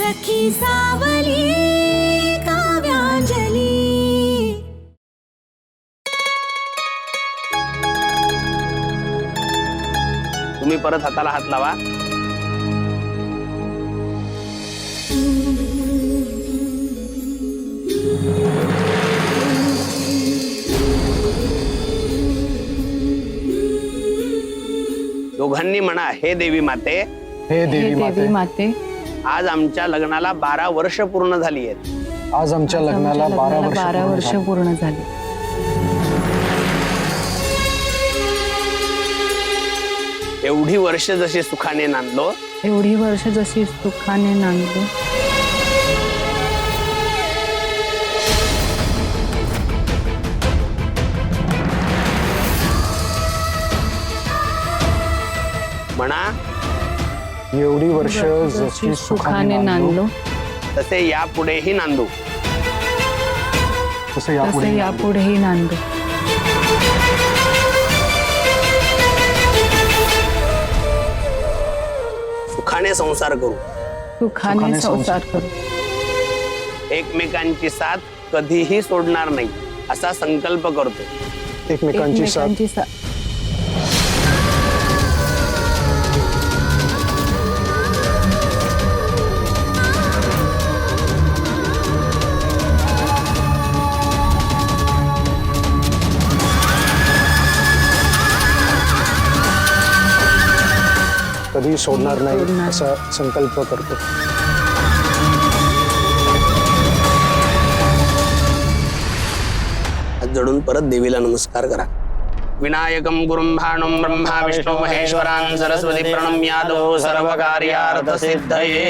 सखी सावली काव्यांजली। तुम्ही परत हाताला हात लावा। दोघांनी म्हणा, हे देवी माते, हे देवी माते, आज आमच्या लग्नाला 12 वर्ष पूर्ण झाली आहेत। आज आमच्या लग्नाला 12 वर्ष पूर्ण झाली। एवढी वर्ष जशी सुखाने नांदलो, एवढी वर्ष जशी सुखाने नांदलो, म्हणा एवढी वर्ष जशी सुखाने नांदलो, तसे यापुढेही नांदू। तसे यापुढेही नांदू। सुखाने संसार करू, सुखाने संसार करू, एकमेकांची साथ कधीही सोडणार नाही असा संकल्प करतो। एकमेकांची साथ कधी सोडणार नाही असा संकल्प करतो। हात जोडून परत देवीला नमस्कार करा। विनायकं गुरुं भानुं ब्रह्मा विष्णु महेश्वरान् सरस्वती प्रणम्यादो सर्वकार्यार्थ सिद्धये।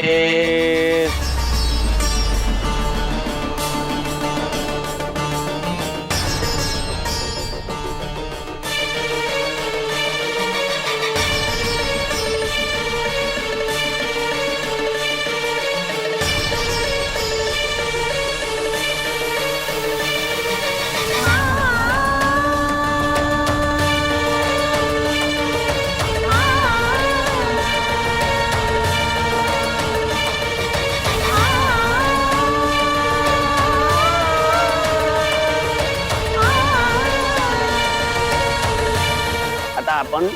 आता आपण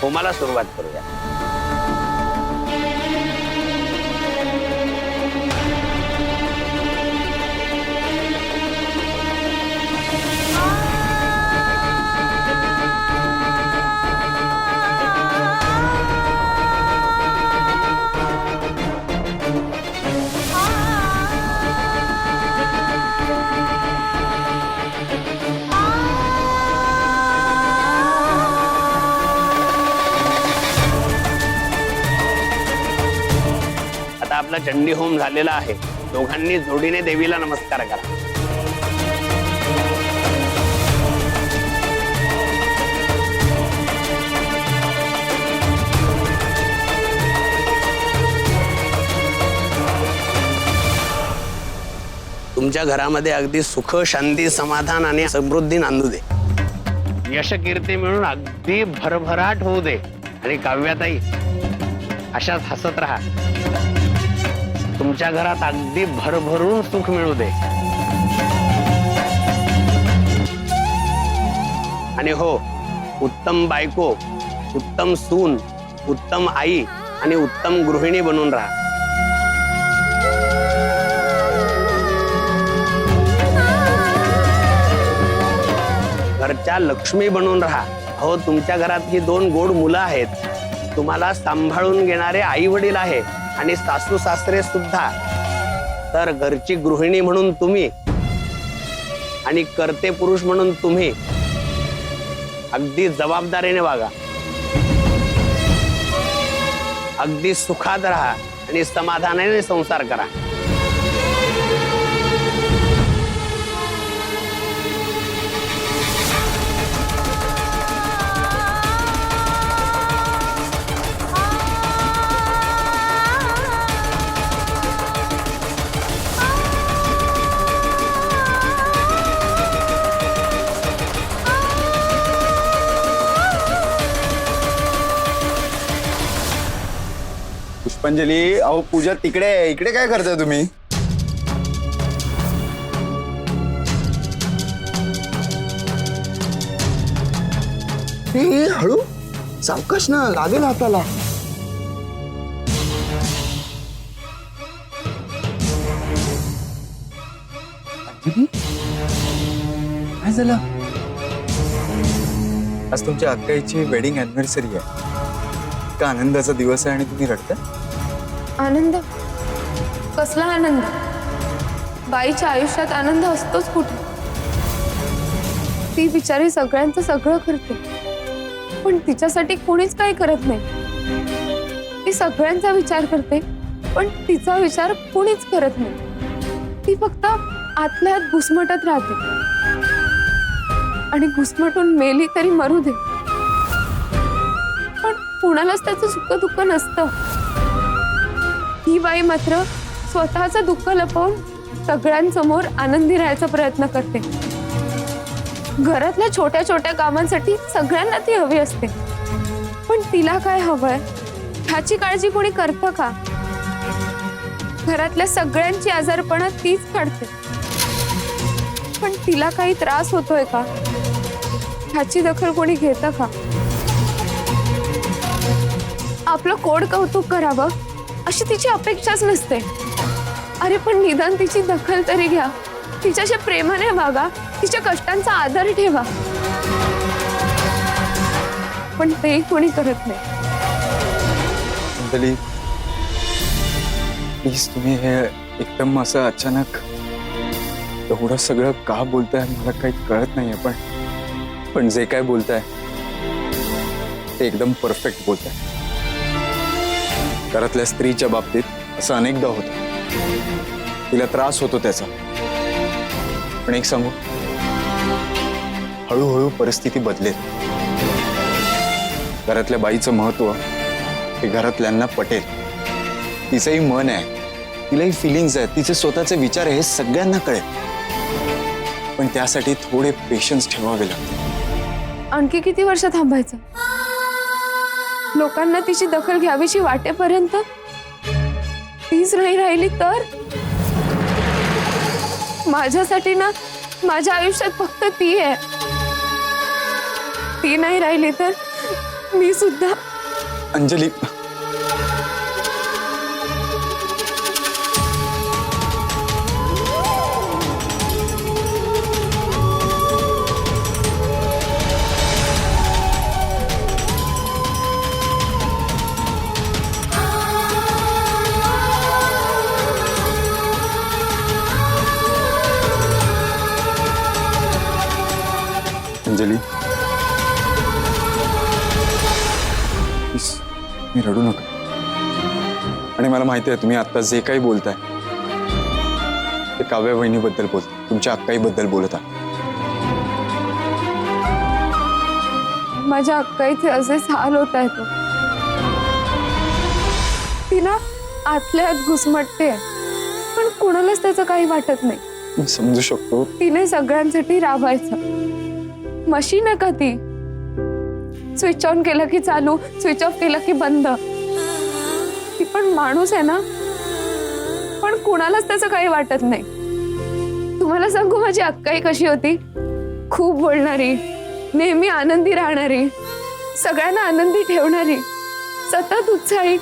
होमाला सुरुवात करूया। आपला चंडी होम झालेला आहे। दोघांनी जोडीने देवीला नमस्कार करा। तुमच्या घरामध्ये अगदी सुख, शांती, समाधान आणि समृद्धी नांदू दे। यश कीर्ती मिळून अगदी भरभराट होऊ दे। आणि काव्याताई, अशाच हसत राहा। तुमच्या घरात अगदी भरभरून सुख मिळू दे। आणि हो, उत्तम बायको, उत्तम सून, उत्तम आई आणि उत्तम गृहिणी बनून राहा। घरच्या लक्ष्मी बनून राहा। हो, तुमच्या घरात ही 2 गोड मुलं आहेत। तुम्हाला सांभाळून घेणारे आई वडील आहे आणि सासू सासरे सुद्धा। तर घरची गृहिणी म्हणून तुम्ही आणि करते पुरुष म्हणून तुम्ही अगदी जबाबदारीने वागा। अगदी सुखात राहा आणि समाधानाने संसार करा। पुष्पांजली, अहो पूजा तिकडे आहे, इकडे काय करताय तुम्ही? हळू, सावकाश ना, लागेल हाताला. काय झालं? आज तुमच्या अक्काईची वेडिंग अॅनिव्हर्सरी आहे. का आनंदाचा दिवस आहे आणि तुम्ही रडता? आनंद? कसला आनंद? बाईच्या आयुष्यात आनंद असतोच कुठे. ती बिचारी सगळ्यांचं सगळं करते, पण तिच्यासाठी कोणीच काही करत नाही. ती सगळ्यांचा विचार करते, पण तिचा विचार कोणीच करत नाही. ती फक्त आतल्या आत घुसमटत राहते, आणि घुसमटून मेली तरी मरू दे, पण कुणालाच त्याचं सुख दुःख नसतं. ही बाई मात्र स्वतःचं दुःख लपवून सगळ्यांसमोर आनंदी राहायचा प्रयत्न करते. घरातल्या छोट्या छोट्या कामांसाठी सगळ्यांना ती हवी असते, पण तिला काय हवंय ह्याची काळजी कोणी करतं का? घरातल्या सगळ्यांची आजारपणं तीच काढते, पण तिला काही त्रास होतोय का ह्याची दखल कोणी घेतं का? आपलं कोड कौतुक करावं अशी तिची अपेक्षाच नसते. अरे पण निदान तिची दखल तरी घ्या, तिच्याशी प्रेमाने वागा, तिच्या कष्टांचा आदर ठेवा, पण तेही कोणी करत नाही. अंजली, प्लीज तुम्ही हे एकदम असं अचानक एवढं सगळं का बोलताय मला काही कळत नाहीये, पण जे काय बोलताय ते एकदम परफेक्ट बोलताय. घरातल्या स्त्रीच्या बाबतीत असं अनेकदा होतं, तिला त्रास होतो त्याचा. पण एक सांगू, हळूहळू परिस्थिती बदलेल. घरातल्या बाईचं महत्व हे घरातल्यांना पटेल. तिचंही मन आहे, तिलाही फिलिंग्स आहेत, तिचे स्वतःचे विचार आहे, हे सगळ्यांना कळेल. पण त्यासाठी थोडे पेशन्स ठेवावे लागते. आणखी किती वर्ष थांबायचं? लोकांना तिची दखल घ्यावीशी वाटेपर्यंत तीच नाही राहिली तर? माझ्यासाठी ना माझ्या आयुष्यात फक्त ती आहे. ती नाही राहिली तर मी सुद्धा. अंजली, अंजली, मी रडू नका. आणि मला माहिती आहे तुम्ही आता जे काही बोलताय ते काव्या वहिनीबद्दल बोलताय, तुमच्या अक्काईबद्दल बोलत आहात. माझ्या अक्काईचे असेच हाल होत आहेत. ती ना आतल्या आत घुसमटते, पण कोणालाच त्याचं काही वाटत नाही. मी समजू शकतो. तिने सगळ्यांसाठी राबायचं. मशीन आहे का ती? स्विच ऑन केलं की चालू, स्विच ऑफ केलं की बंद. ती पण माणूस आहे ना, पण कुणालाच त्याचं काही वाटत नाही. तुम्हाला सांगू माझी अक्काई कशी होती? खूप बोलणारी, नेहमी आनंदी राहणारी, सगळ्यांना आनंदी ठेवणारी, सतत उत्साही.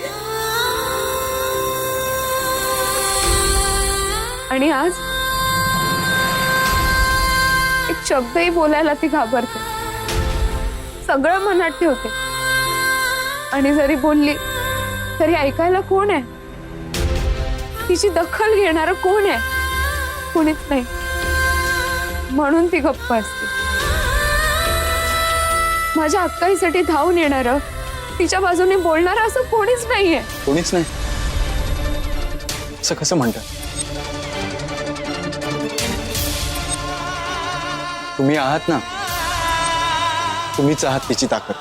आणि आज एक शब्दही बोलायला ती घाबरते, सगळं मनात ठेवते. आणि जरी बोलली तरी ऐकायला कोण आहे? तिची दखल घेणारं कोण आहे? कोणीच नाही. म्हणून ती गप्प असते. माझ्या अक्काईसाठी धावून येणारं, तिच्या बाजूने बोलणारं असं कोणीच नाहीये. कोणीच नाही? असं कसं म्हणतात? तुम्ही आहात ना, तुम्हीच आहात तिची ताकद.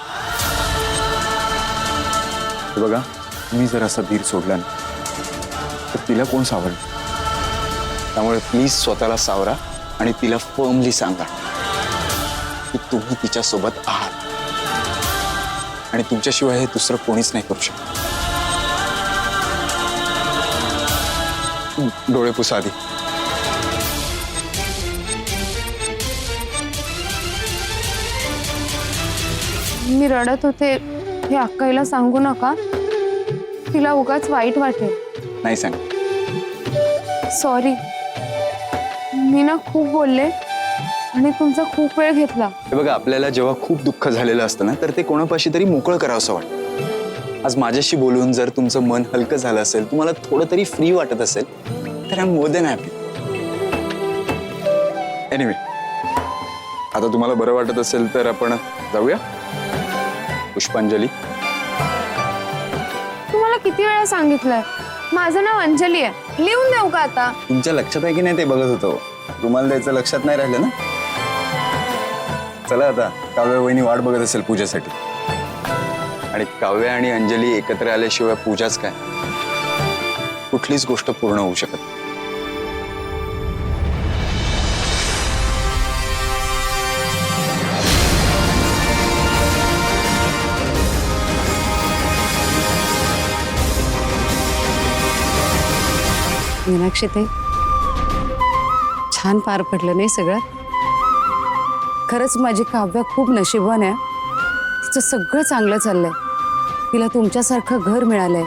हे बघा, तुम्ही जर असा धीर सोडला ना तर तिला कोण सावरेल? त्यामुळे प्लीज स्वतःला सावरा आणि तिला फर्मली सांगा की तुम्ही तिच्या सोबत आहात आणि तुमच्याशिवाय हे दुसरं कोणीच नाही करू शकत. डोळे पुसा आधी. मी रडत होते हे अक्काईला सांगू नका, तिला उगाच वाईट वाटेल. नाही सांग. सॉरी, मी ना खूप बोलले आणि तुमचा खूप वेळ घेतला. हे बघा, आपल्याला जेव्हा खूप दुःख झालेलं असतं ना, तर ते कोणापाशी तरी मोकळं करावं असं वाटतं. आज माझ्याशी बोलून जर तुमचं मन हलकं झालं असेल, तुम्हाला थोडं तरी फ्री वाटत असेल, तर I am more than happy. Anyway, आता तुम्हाला बरं वाटत असेल तर आपण जाऊया. पुष्पांजली. तुम्हाला किती वेळा सांगितलंय माझं नाव अंजली आहे, लिहून देऊ का आता? तुमच्या लक्षात आहे की नाही ते बघत होतो. तुम्हाला द्यायचं लक्षात नाही राहिलं ना. चला आता, काव्य वहिनी वाट बघत असेल पूजेसाठी. आणि काव्य आणि अंजली एकत्र आल्याशिवाय पूजाच काय, कुठलीच गोष्ट पूर्ण होऊ शकत नाही. मीनाक्षीताई, छान पार पडलं नाही सगळं. खरंच माझी काव्य खूप नशिबवान आहे. तिचं सगळं चांगलं चाललंय. तिला तुमच्यासारखं घर मिळालंय,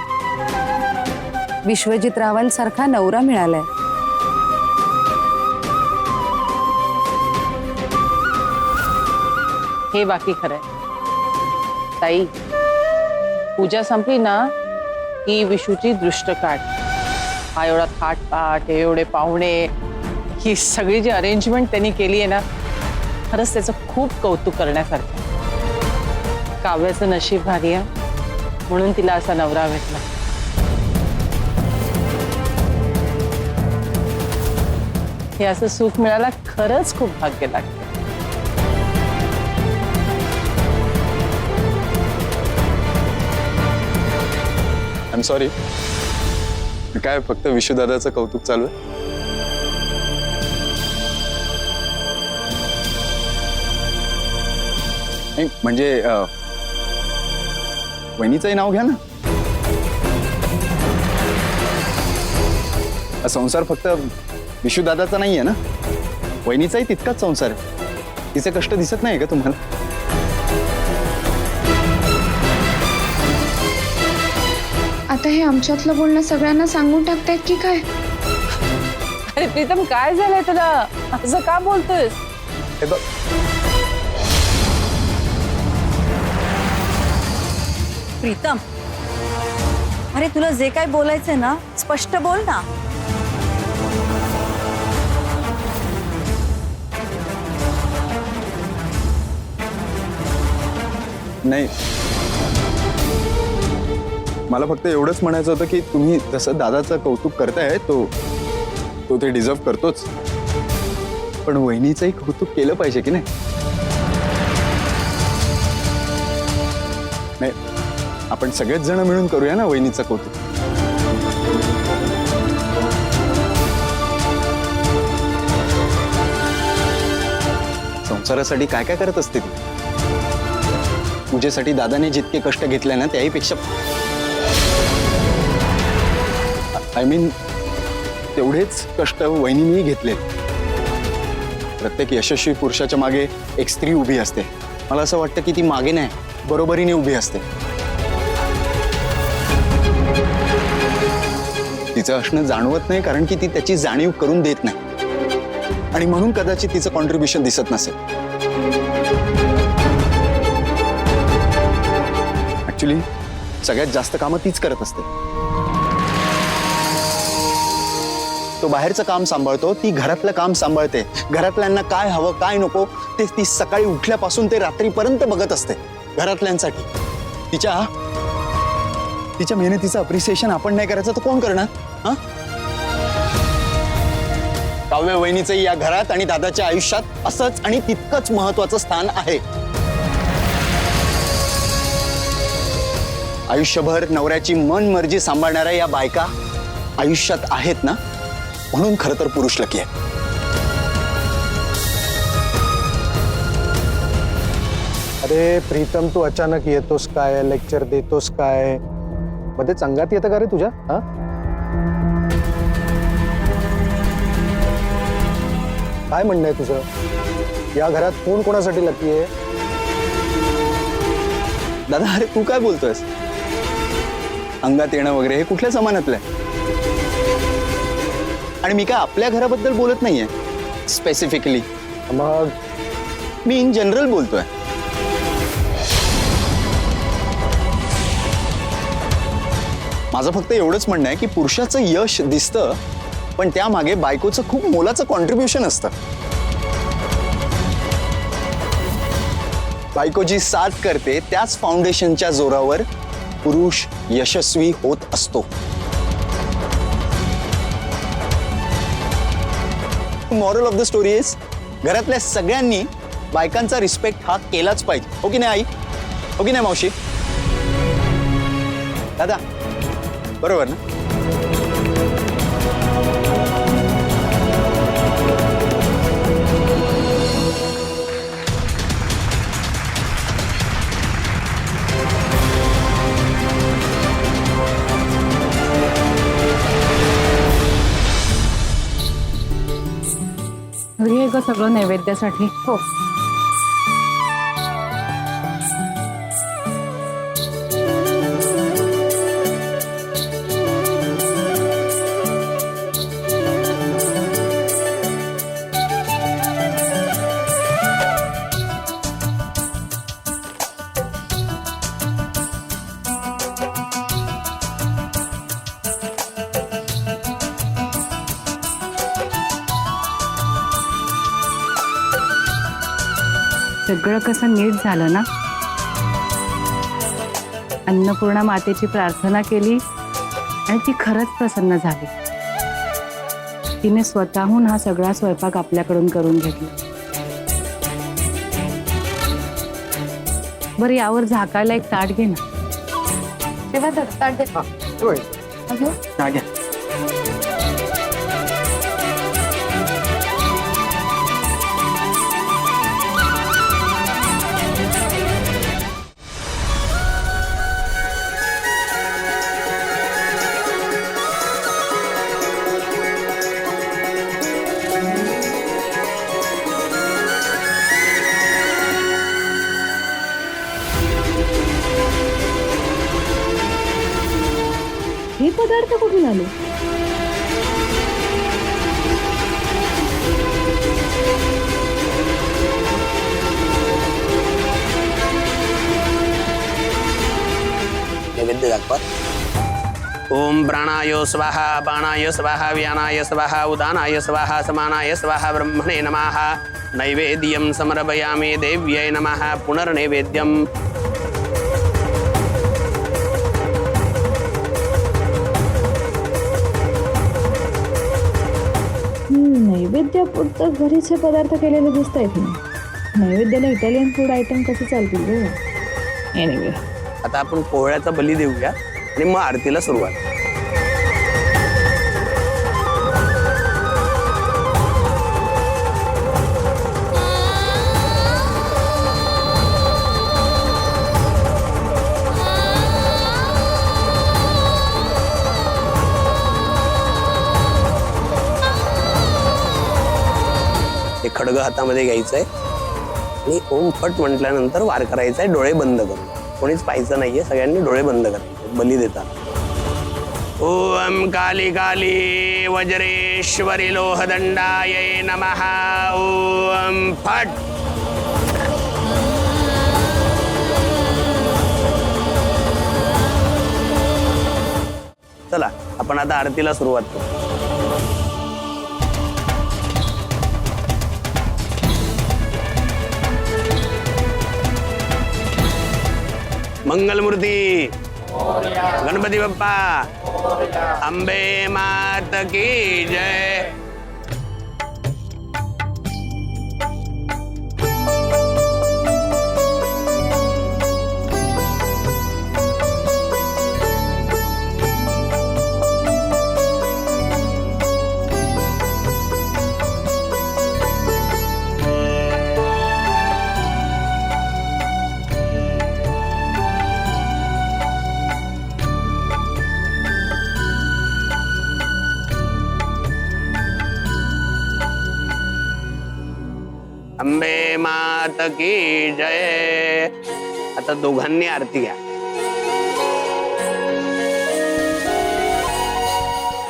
विश्वजित रावांसारखा नवरा मिळालाय. हे बाकी खरंय ताई. पूजा संपली ना की विशूची दृष्ट काढ. हा एवढा थाटपाट, एवढे पाहुणे, ही सगळी जी अरेंजमेंट त्यांनी केली आहे ना, खरंच त्याचं खूप कौतुक करण्यासारखं. काव्याचं नशीब भारी आहे म्हणून तिला असा नवरा भेटला. हे असं सुख मिळायला खरंच खूप भाग्य लागतं. I am sorry. काय फक्त विशुदादाचं कौतुक चालू आहे? नाही म्हणजे वहिनीचंही नाव घ्या ना. संसार फक्त विशुदादाचा नाहीये ना, वहिनीचाही तितकाच संसार आहे. तिचे कष्ट दिसत नाही का तुम्हाला? आता हे आमच्यातलं बोलणं सगळ्यांना सांगून टाकतायत की काय? अरे प्रीतम, काय झालंय तुला? असं का बोलतोयस? हे बघ, प्रीतम, अरे तुला जे काय बोलायचंय ना, स्पष्ट बोल ना. नाही, मला फक्त एवढंच म्हणायचं होतं की तुम्ही जसं दादाचं कौतुक करताय, तो ते डिझर्व करतोच, पण वहिनीचंही कौतुक केलं पाहिजे की नाही? नाही, आपण सगळेच जण मिळून करूया ना वहिनीचं कौतुक. संसारासाठी काय काय करत असते ती. पूजेसाठी दादाने जितके कष्ट घेतले ना, त्याहीपेक्षा आय मीन तेवढेच कष्ट वहिनींनी घेतले. प्रत्येक यशस्वी पुरुषाच्या मागे एक स्त्री उभी असते. मला असं वाटतं की ती मागे नाही, बरोबरीने उभी असते. तिचं असणं जाणवत नाही कारण की ती त्याची जाणीव करून देत नाही, आणि म्हणून कदाचित तिचं कॉन्ट्रीब्युशन दिसत नसेल. ऍक्च्युली सगळ्यात जास्त कामं तीच करत असते. तो बाहेरचं काम सांभाळतो, ती घरातलं काम सांभाळते. घरातल्यांना काय हवं काय नको ते ती सकाळी उठल्यापासून ते रात्रीपर्यंत बघत असते घरातल्यांसाठी. तिच्या मेहनतीचं अप्रिसिएशन आपण नाही करायचं तर कोण करणार? हा, काव्य वहिनीचं या घरात आणि दादाच्या आयुष्यात असंच आणि तितकंच महत्वाचं स्थान आहे. आयुष्यभर नवऱ्याची मनमर्जी सांभाळणाऱ्या या बायका आयुष्यात आहेत ना, म्हणून खरं तर पुरुष लकी आहे. अरे प्रीतम, तू अचानक येतोस काय, लेक्चर देतोस काय, मध्ये संगात येतं का रे तुझ्या? हा, काय म्हणणं आहे तुझं? या घरात कोण कोणासाठी लकी आहे? दादा अरे तू काय बोलतोयस? अंगात येणं वगैरे हे कुठल्या जमान्यातलं आहे? आणि मी काय आपल्या घराबद्दल बोलत नाहीये स्पेसिफिकली, मग मी इन जनरल बोलतोय. माझं फक्त एवढंच म्हणणं आहे की पुरुषाचं यश दिसतं, पण त्यामागे बायकोचं खूप मोलाचं कॉन्ट्रीब्युशन असतं. बायको जी साथ करते त्याच फाउंडेशनच्या जोरावर पुरुष यशस्वी होत असतो. Moral of the story is घरातल्या सगळ्यांनी बायकांचा रिस्पेक्ट हा केलाच पाहिजे. हो की नाही आई? हो की नाही मावशी? दादा बरोबर ना? घरी आहे का सगळं नैवेद्यासाठी? हो. सगळं कसं नीट झालं ना. अन्नपूर्णा मातेची प्रार्थना केली आणि ती खरंच प्रसन्न झाली. तिने स्वतःहून हा सगळा स्वयंपाक आपल्याकडून करून घेतला. बरं यावर झाकायला एक ताट घे ना. तेव्हा ताट दे. अगं, हे पदार्थ कुठून आले? नैवेद्य दाखवा. ओम प्राणाय स्वाहा, बाणाय स्वाहा, व्यानाय स्वाहा, उदानाय स्वाहा, समानाय स्वाहा, ब्रह्मणे नमः. नैवेद्यं समर्पयामि देव्यै नमः. पुनर्नैवेद्यम्. नैवेद्यापुरतं घरीचे पदार्थ केलेले दिसत आहेत ना. नैवेद्याला इटालियन फूड आयटम कसे चालतील ग? एनिवे, आता आपण पोळ्याचा बली देऊया आणि मग आरतीला सुरुवात. हे खडग हातामध्ये घ्यायचंय आणि ओम फट म्हटल्यानंतर वार करायचा आहे, डोळे बंद करून. कोणीच पाहायचं नाहीये, सगळ्यांनी डोळे बंद करायचे बली देतात. ओम काली काली वज्रेश्वरी लोहदंडाय नमः. ओम फट. चला आपण आता आरतीला सुरुवात करू. मंगलमूर्ती गणपती बाप्पा, अंबे मात की जय. अंबे मात की जय. आता दोघांनी आरती घ्या.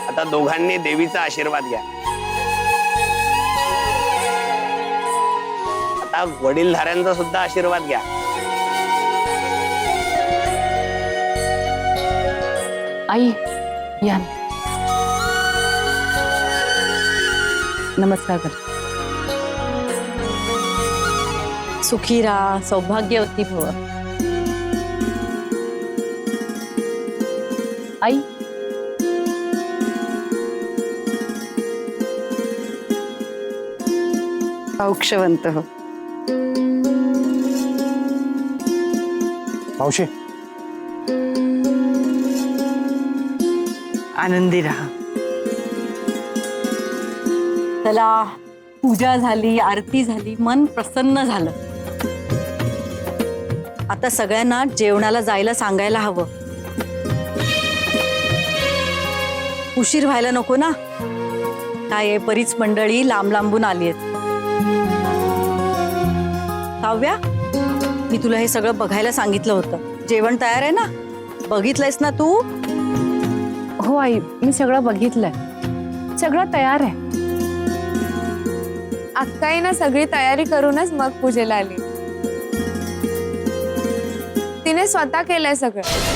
आता दोघांनी देवीचा आशीर्वाद घ्या. आता वडीलधाऱ्यांचा सुद्धा आशीर्वाद घ्या. आई या नमस्कार कर. सुखी राहा, सौभाग्यवती भव. आई औक्षवंत हो. मावशी आनंदी राहा. चला, पूजा झाली, आरती झाली, मन प्रसन्न झालं. आता सगळ्यांना जेवणाला जायला सांगायला हवं. उशीर व्हायला नको ना. काय आहे, बरीच मंडळी लांब लांबून आली आहेत. काव्या, मी तुला हे सगळं बघायला सांगितलं होतं. जेवण तयार आहे ना? बघितलंयस ना तू? हो आई, मी सगळं बघितलंय. सगळं तयार आहे. अक्काई ना सगळी तयारी करूनच मग पूजेला आली. तिने स्वतः केलंय सगळं.